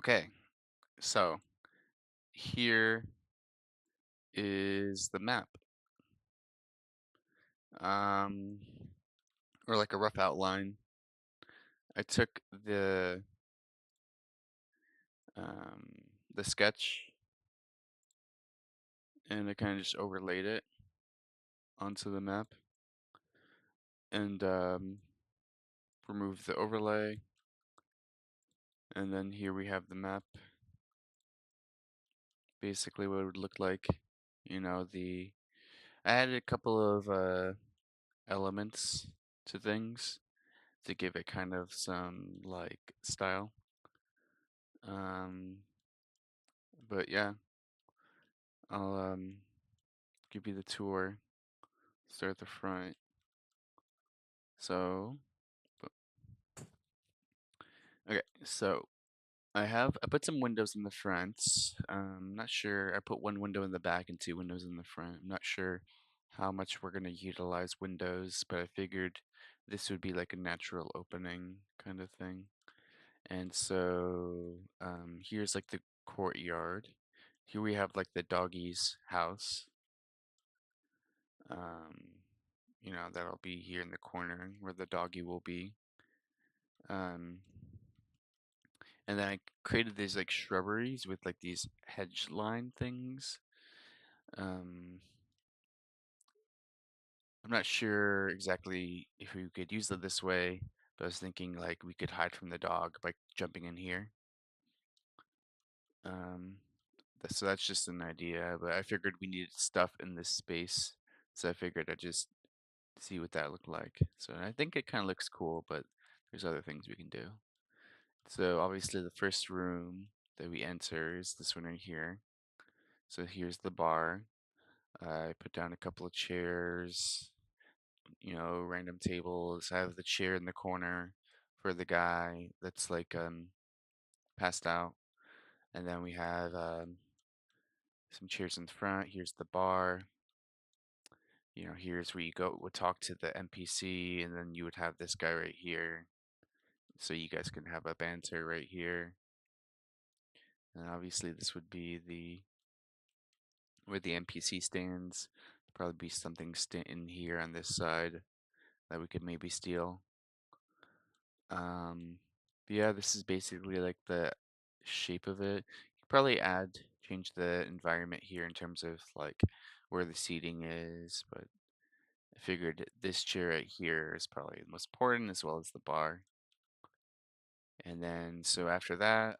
Okay, so here is the map, um, or like a rough outline. I took um, the sketch and I kind of just overlaid it onto the map and removed the overlay. And then here we have the map, basically what it would look like. I added a couple of elements to things to give it kind of some like style. Um, but yeah, I'll give you the tour. Start at the front. So, okay, so I put some windows in the front. Not sure. I put one window in the back and two windows in the front. I'm not sure how much we're gonna utilize windows, but I figured this would be like a natural opening kind of thing. And so here's like the courtyard. Here we have like the doggy's house. Um, that'll be here in the corner where the doggy will be. Um, and then I created these like shrubberies with like these hedge line things. Um, I'm not sure exactly if we could use it this way, but I was thinking like we could hide from the dog by jumping in here. Um, so that's just an idea, but I figured we needed stuff in this space, so I figured I'd just see what that looked like. So I think it kind of looks cool, but there's other things we can do. So obviously the first room that we enter is this one right here. So here's the bar. I put down a couple of chairs, random tables. I have the chair in the corner for the guy that's like passed out. And then we have some chairs in the front. Here's the bar. Here's where you go would talk to the NPC, and then you would have this guy right here. So you guys can have a banter right here. And obviously this would be the where the NPC stands. Probably be something in here on this side that we could maybe steal. Um, but yeah, this is basically like the shape of it. You could probably change the environment here in terms of like where the seating is, but I figured this chair right here is probably the most important as well as the bar. And then so after that,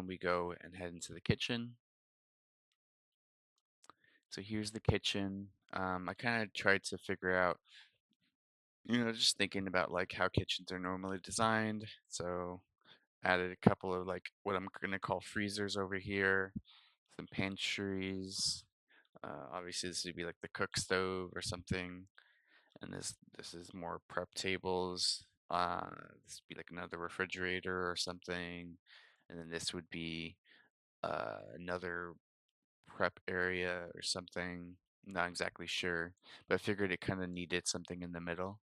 we go and head into the kitchen. So here's the kitchen. I kind of tried to figure out, just thinking about like how kitchens are normally designed. So added a couple of like what I'm gonna call freezers over here, some pantries. Obviously, this would be like the cook stove or something, and this is more prep tables. This would be like another refrigerator or something, and then this would be another prep area or something. Not exactly sure, but I figured it kind of needed something in the middle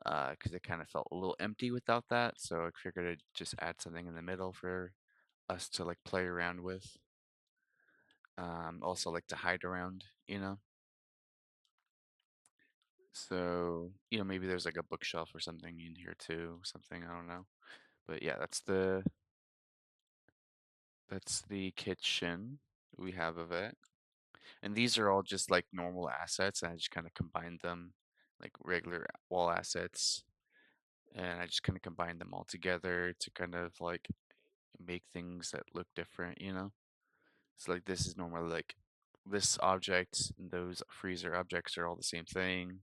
because it kind of felt a little empty without that. So I figured I'd just add something in the middle for us to like play around with. Also like to hide around. So, maybe there's like a bookshelf or something in here too, something, I don't know. But yeah, that's the kitchen we have of it. And these are all just like normal assets, and I just kind of combined them like regular wall assets, and I just kind of combined them all together to kind of like make things that look different. So like this is normally like this object and those freezer objects are all the same thing,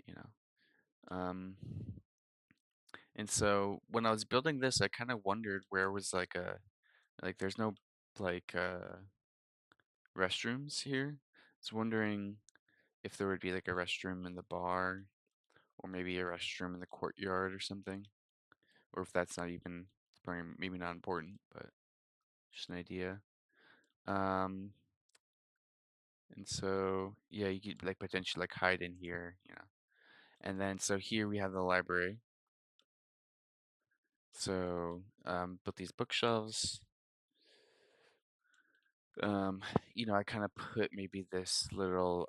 you know. And so when I was building this, I kind of wondered where was like there's no like restrooms here. I was wondering if there would be like a restroom in the bar or maybe a restroom in the courtyard or something, or if that's not even it's probably maybe not important, but just an idea. Um, and so yeah, you could like potentially like hide in here. And then so here we have the library. So But these bookshelves, um, I kind of put maybe this little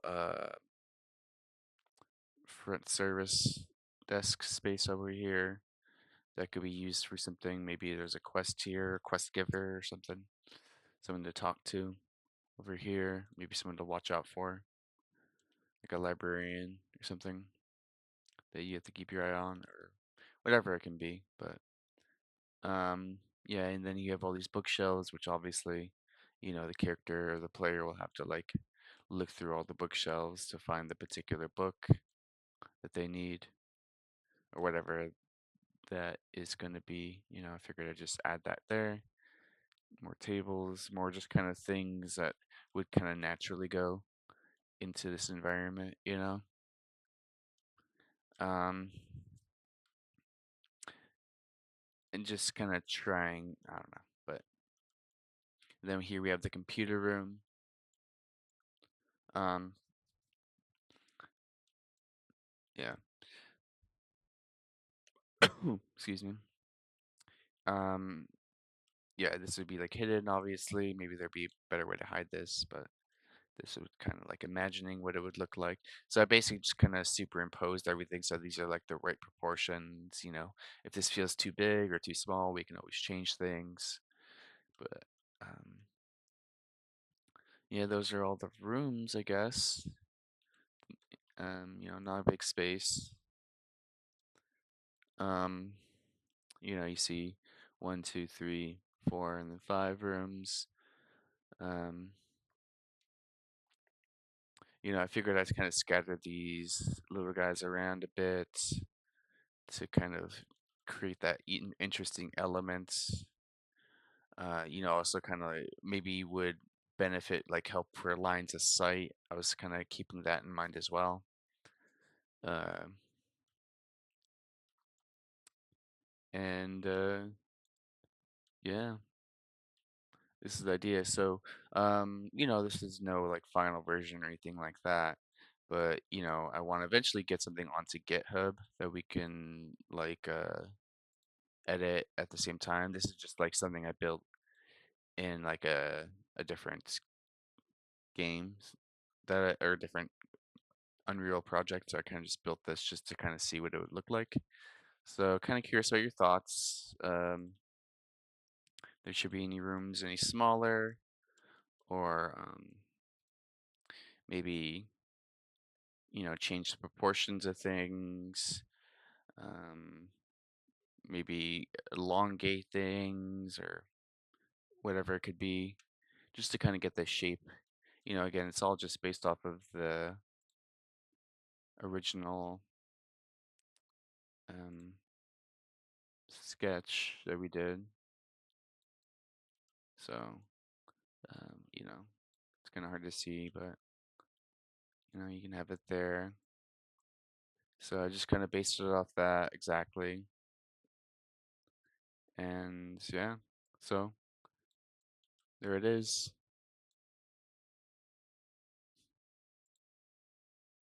front service desk space over here that could be used for something. Maybe there's a quest here, quest giver or something, someone to talk to over here, maybe someone to watch out for, like a librarian or something that you have to keep your eye on or whatever it can be. But yeah, and then you have all these bookshelves, which obviously, the character or the player will have to like look through all the bookshelves to find the particular book that they need or whatever that is going to be. I figured I'd just add that there. More tables, more just kind of things that would kind of naturally go into this environment. Um, and just kind of trying, I don't know, but then here we have the computer room. Um, yeah, excuse me. Um, yeah, this would be like hidden, obviously. Maybe there'd be a better way to hide this, but this would kind of like imagining what it would look like. So I basically just kind of superimposed everything. So these are like the right proportions. If this feels too big or too small, we can always change things. But yeah, those are all the rooms, I guess. Not a big space. Um, you see one, two, three, four, and then five rooms. Um, I figured I'd kind of scatter these little guys around a bit to kind of create that interesting element. Also kind of maybe would benefit like help for lines of sight. I was kind of keeping that in mind as well. Uh, and yeah, this is the idea. So, this is no like final version or anything like that. But, I want to eventually get something onto GitHub that we can like edit at the same time. This is just like something I built in like a different games or different Unreal project. So I kind of just built this just to kind of see what it would look like. So kind of curious about your thoughts. There should be any rooms any smaller or maybe change the proportions of things. Um, maybe elongate things or whatever it could be, just to kind of get the shape. Again, it's all just based off of the original um, sketch that we did. So, it's kind of hard to see, but you can have it there. So I just kind of based it off that exactly. And yeah, so there it is.